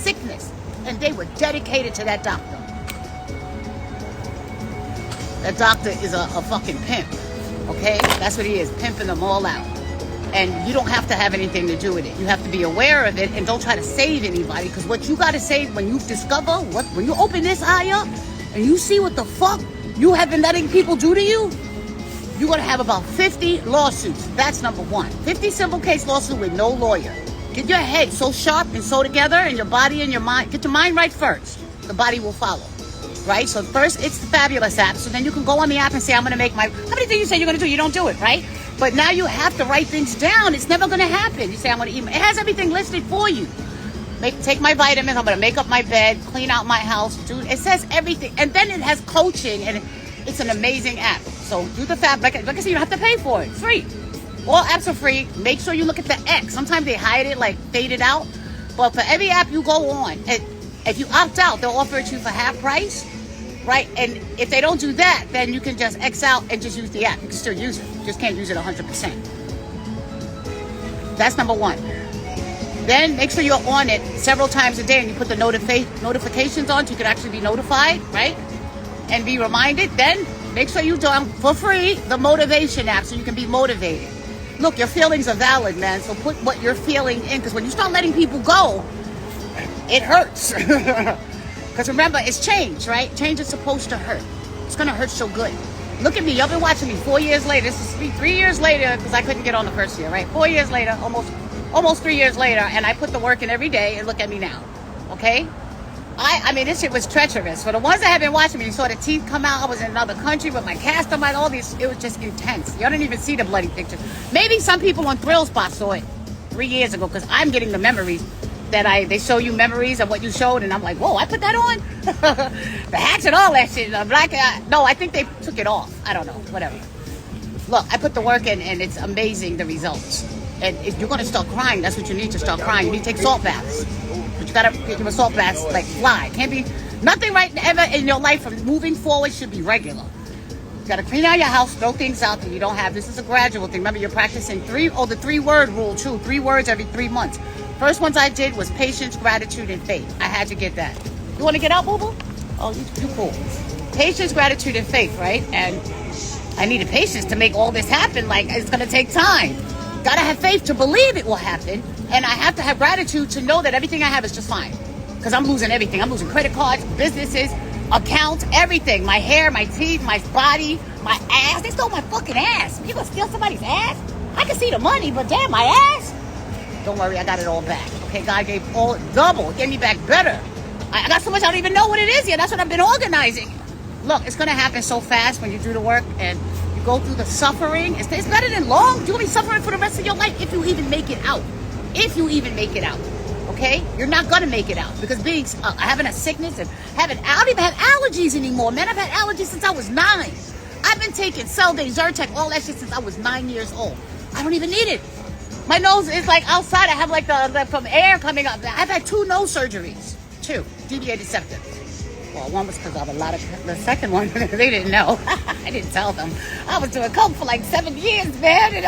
sickness. And they were dedicated to that doctor. That doctor is a fucking pimp. Okay? That's what he is, pimping them all out. And you don't have to have anything to do with it. You have to be aware of it and don't try to save anybody. Because what you got to say when you discover, when you open this eye up and you see what the fuck you have been letting people do to you, you're going to have about 50 lawsuits. That's number one. 50 civil case lawsuit with no lawyer. Get your head so sharp and so together, and your body and your mind. Get your mind right first. The body will follow. Right? So first, it's the Fabulous app. So then you can go on the app and say, I'm going to make my... How many things you say you're going to do? You don't do it, right? But now you have to write things down. It's never going to happen. You say, I'm going to eat... It has everything listed for you. Take my vitamins. I'm going to make up my bed, clean out my house. It says everything. And then it has coaching, and it's an amazing app. So do the Fab... Like I said, you don't have to pay for it. It's free. All apps are free. Make sure you look at the X. Sometimes they hide it, like fade it out. But for every app you go on, if you opt out, they'll offer it to you for half price. Right? And if they don't do that, then you can just X out and just use the app. You can still use it. You just can't use it 100%. That's number one. Then make sure you're on it several times a day and you put the notifications on so you can actually be notified, right? And be reminded. Then make sure you do for free the motivation app so you can be motivated. Look, your feelings are valid, man. So put what you're feeling in, because when you start letting people go, it hurts. Because remember, it's change, right? Change is supposed to hurt. It's going to hurt so good. Look at me. Y'all been watching me 4 years later. This is 3 years later, because I couldn't get on the first year, right? 4 years later, almost 3 years later, and I put the work in every day, and look at me now, okay? I mean, this shit was treacherous. For the ones that have been watching me, you saw the teeth come out. I was in another country with my cast on all these. It was just intense. Y'all didn't even see the bloody picture. Maybe some people on Thrill Spot saw it 3 years ago, because I'm getting the memories. They show you memories of what you showed, and I'm like, whoa, I put that on? The hats and all that shit. No, I think they took it off. I don't know, whatever. Look, I put the work in, and it's amazing, the results. And if you're going to start crying, that's what you need to start crying. You need to take salt baths. But you got to get your salt baths like fly. Can't be, nothing right ever in your life from moving forward should be regular. You got to clean out your house, throw things out that you don't have. This is a gradual thing. Remember, you're practicing the 3-word rule, too. 3 words every 3 months. First ones I did was patience, gratitude, and faith. I had to get that. You want to get out, boo-boo? Oh, you cool. Patience, gratitude, and faith, right? And I needed patience to make all this happen. Like, it's going to take time. Got to have faith to believe it will happen. And I have to have gratitude to know that everything I have is just fine. Because I'm losing everything. I'm losing credit cards, businesses, accounts, everything. My hair, my teeth, my body, my ass. They stole my fucking ass. You gonna steal somebody's ass? I can see the money, but damn, my ass. Don't worry, I got it all back. Okay, God gave all double, gave me back better. I got so much I don't even know what it is yet. That's what I've been organizing. Look, it's gonna happen so fast when you do the work and you go through the suffering. It's better than long. You're gonna be suffering for the rest of your life if you even make it out. If you even make it out. Okay? You're not gonna make it out because being having a sickness and I don't even have allergies anymore, man. I've had allergies since I was 9. I've been taking Celday, Zyrtec, all that shit since I was 9 years old. I don't even need it. My nose is like outside. I have like the from air coming up. I've had 2 nose surgeries. 2 deviated septum. Well, one was because of a lot of. The second one, they didn't know. I didn't tell them. I was doing coke for like 7 years, man. And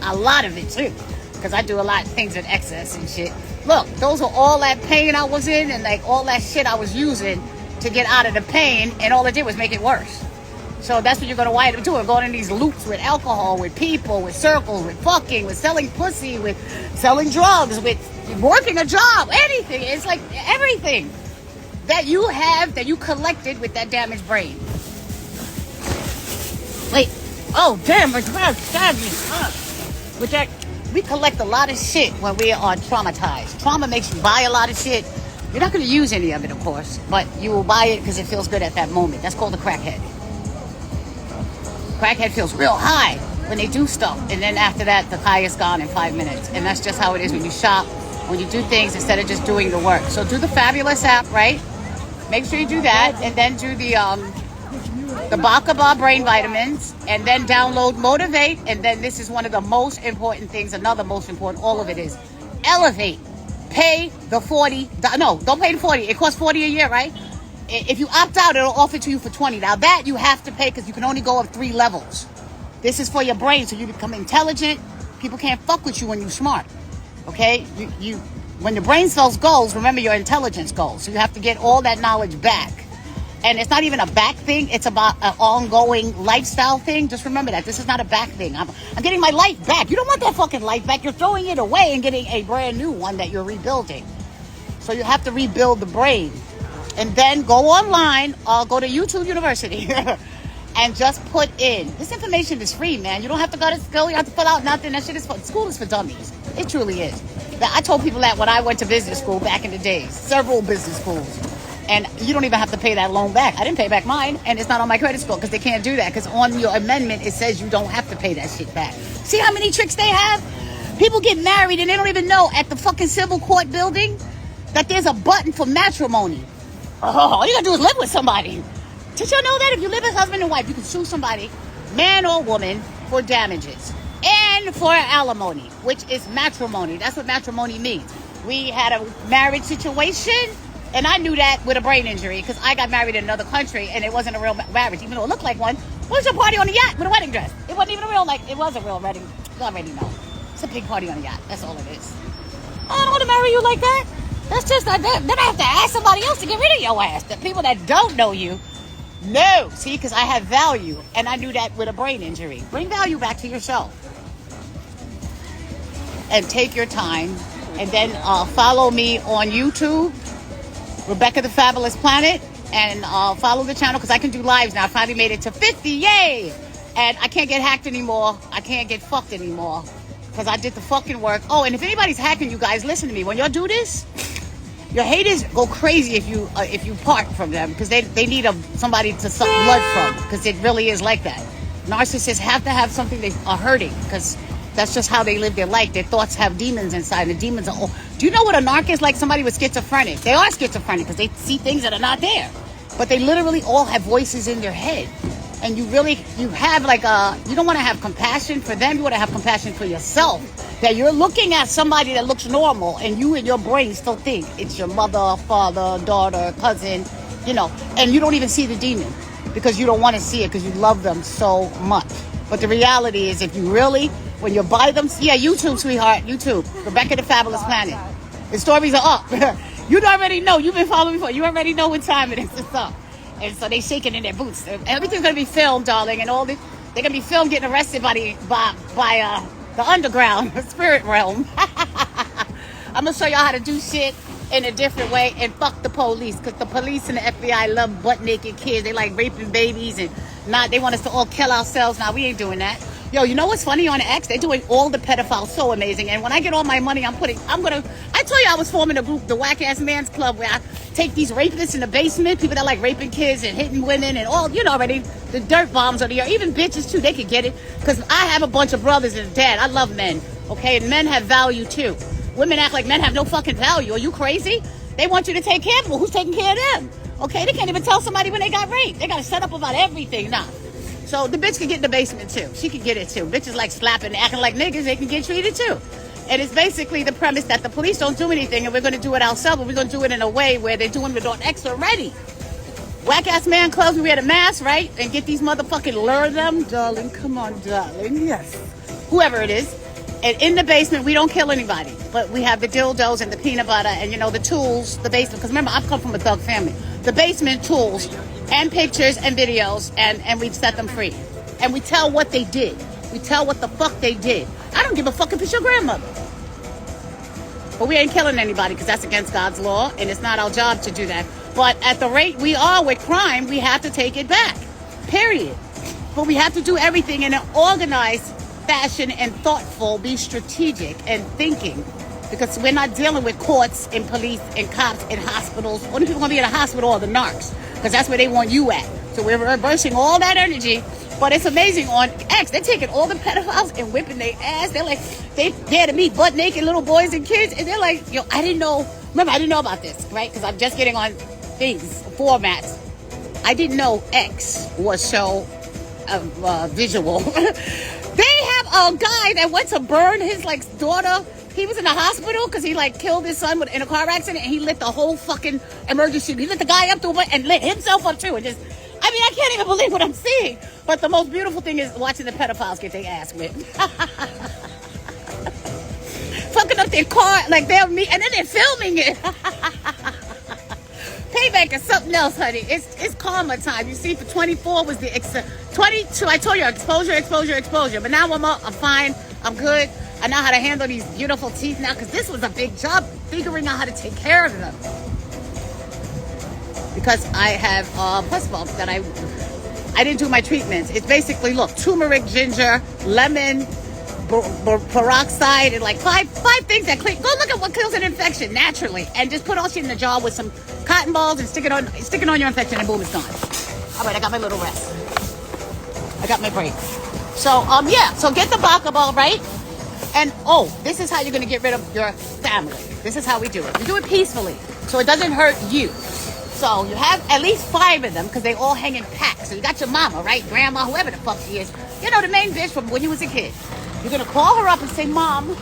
a lot of it too, because I do a lot of things in excess and shit. Look, those were all that pain I was in, and like all that shit I was using to get out of the pain, and all it did was make it worse. So that's what you're going to wind up doing, going in these loops with alcohol, with people, with circles, with fucking, with selling pussy, with selling drugs, with working a job, anything. It's like everything that you have, that you collected with that damaged brain. Wait. Oh, damn, my God, stabbed me. With that, we collect a lot of shit when we are traumatized. Trauma makes you buy a lot of shit. You're not going to use any of it, of course, but you will buy it because it feels good at that moment. That's called a crackhead. Crackhead feels real high when they do stuff, and then after that, the high is gone in 5 minutes. And that's just how it is when you shop, when you do things instead of just doing the work. So do the Fabulous app, right? Make sure you do that, and then do the Bakaba brain vitamins, and then download Motivate, and then this is one of the most important things. Another most important, all of it is Elevate. Pay the $40. No, don't pay the $40. It costs $40 a year, right? If you opt out, it'll offer it to you for $20. Now that you have to pay because you can only go up 3 levels. This is for your brain, so you become intelligent. People can't fuck with you when you're smart. Okay? when your brain cells goes, remember your intelligence goes. So you have to get all that knowledge back. And it's not even a back thing. It's about an ongoing lifestyle thing. Just remember that. This is not a back thing. I'm getting my life back. You don't want that fucking life back. You're throwing it away and getting a brand new one that you're rebuilding. So you have to rebuild the brain. And then go online or go to YouTube University and just put in. This information is free, man. You don't have to go to school. You don't have to fill out nothing. That shit is for, school is for dummies. It truly is. I told people that when I went to business school back in the days. Several business schools. And you don't even have to pay that loan back. I didn't pay back mine, and it's not on my credit score because they can't do that. Because on your amendment, it says you don't have to pay that shit back. See how many tricks they have? People get married and they don't even know at the fucking civil court building that there's a button for matrimony. Oh, all you gotta do is live with somebody. Did you know that if you live as husband and wife, you can sue somebody, man or woman, for damages and for alimony, which is matrimony. That's what matrimony means. We had a marriage situation. And I knew that with a brain injury because I got married in another country and it wasn't a real marriage, even though it looked like one. What was your party on the yacht with a wedding dress? It wasn't even a real, it was a real wedding. You already know. It's a big party on the yacht. That's all it is. I don't want to marry you like that. That's just not that. Then I have to ask somebody else to get rid of your ass. The people that don't know you. No. See, because I have value. And I knew that with a brain injury. Bring value back to yourself. And take your time. And then follow me on YouTube. Rebecca the Fabulous Planet, and follow the channel because I can do lives now. I finally made it to 50, yay! And I can't get hacked anymore. I can't get fucked anymore because I did the fucking work. Oh, and if anybody's hacking you guys, listen to me. When y'all do this, your haters go crazy if you part from them because they need somebody to suck blood from because it really is like that. Narcissists have to have something they are hurting because that's just how they live their life. Their thoughts have demons inside. The demons are all... Do you know what a narc is? Like somebody with schizophrenic. They are schizophrenic because they see things that are not there. But they literally all have voices in their head. And you have like you don't want to have compassion for them. You want to have compassion for yourself. That you're looking at somebody that looks normal and you in your brain still think it's your mother, father, daughter, cousin, and you don't even see the demon because you don't want to see it because you love them so much. But the reality is if you really... When you're by them, yeah, YouTube, sweetheart, YouTube. Rebecca the Fabulous Planet. The stories are up. You already know. You've been following me before. You already know what time it is. It's up. And so they shaking in their boots. Everything's gonna be filmed, darling, and all this. They're gonna be filmed getting arrested by the underground, the spirit realm. I'm gonna show y'all how to do shit in a different way and fuck the police, because the police and the FBI love butt naked kids. They like raping babies and they want us to all kill ourselves. Now we ain't doing that. Yo, you know what's funny on X? They're doing all the pedophiles so amazing. And when I get all my money, I told you I was forming a group, the Whack Ass Man's Club, where I take these rapists in the basement, people that like raping kids and hitting women and all, already, the dirt bombs of the year. Even bitches too, they could get it. Because I have a bunch of brothers and a dad. I love men, okay? And men have value too. Women act like men have no fucking value. Are you crazy? They want you to take care of them. Well, who's taking care of them? Okay, they can't even tell somebody when they got raped. They got to shut up about everything now. So the bitch can get in the basement too. She can get it too. Bitches like slapping, acting like niggas, they can get treated too. And it's basically the premise that the police don't do anything and we're going to do it ourselves, but we're going to do it in a way where they're doing it on X already. Whack Ass Man Clubs, we wear the mask, right? And get these motherfucking lure them. Darling, come on, darling. Yes. Whoever it is. And in the basement, we don't kill anybody. But we have the dildos and the peanut butter and, the tools, the basement. Because remember, I've come from a thug family. The basement, tools, and pictures and videos, and we set them free. And we tell what they did. We tell what the fuck they did. I don't give a fuck if it's your grandmother. But we ain't killing anybody because that's against God's law, and it's not our job to do that. But at the rate we are with crime, we have to take it back. Period. But we have to do everything in an organized fashion and thoughtful, be strategic and thinking. Because we're not dealing with courts and police and cops and hospitals. Only people going to be in a hospital are the narcs. Because that's where they want you at. So we're reversing all that energy. But it's amazing on X. They're taking all the pedophiles and whipping their ass. They're like, they dare to meet butt naked little boys and kids. And they're like, yo, I didn't know. Remember, I didn't know about this, right? Because I'm just getting on things, formats. I didn't know X was so visual. They have a guy that went to burn his daughter. He was in the hospital because he killed his son in a car accident, and he lit the whole fucking emergency. He lit the guy up and lit himself up too. And I can't even believe what I'm seeing. But the most beautiful thing is watching the pedophiles get their ass whipped. Fucking up their car, like they'll meet, and then they're filming it. Payback is something else, honey. It's karma time. You see, for 24 was the 22. I told you, exposure. But now I'm fine. I'm good. I know how to handle these beautiful teeth now, because this was a big job, figuring out how to take care of them. Because I have pus bump that I didn't do my treatments. It's basically, look, turmeric, ginger, lemon, peroxide, and like five things that clean. Go look at what kills an infection naturally, and just put all shit in a jar with some cotton balls and stick it on your infection, and boom, it's gone. All right, I got my little rest. I got my break. So yeah, so get the Baca ball, right? And this is how you're gonna get rid of your family. This is how we do it. We do it peacefully, so it doesn't hurt you. So you have at least 5 of them, because they all hang in packs. So you got your mama, right? Grandma, whoever the fuck she is. You know, the main bitch from when you was a kid. You're going to call her up and say, Mom,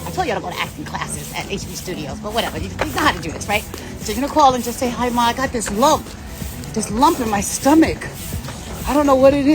I told you I don't go to acting classes at HB Studios, but whatever. You know how to do this, right? So you're going to call and just say, hi, Ma, I got this lump in my stomach. I don't know what it is.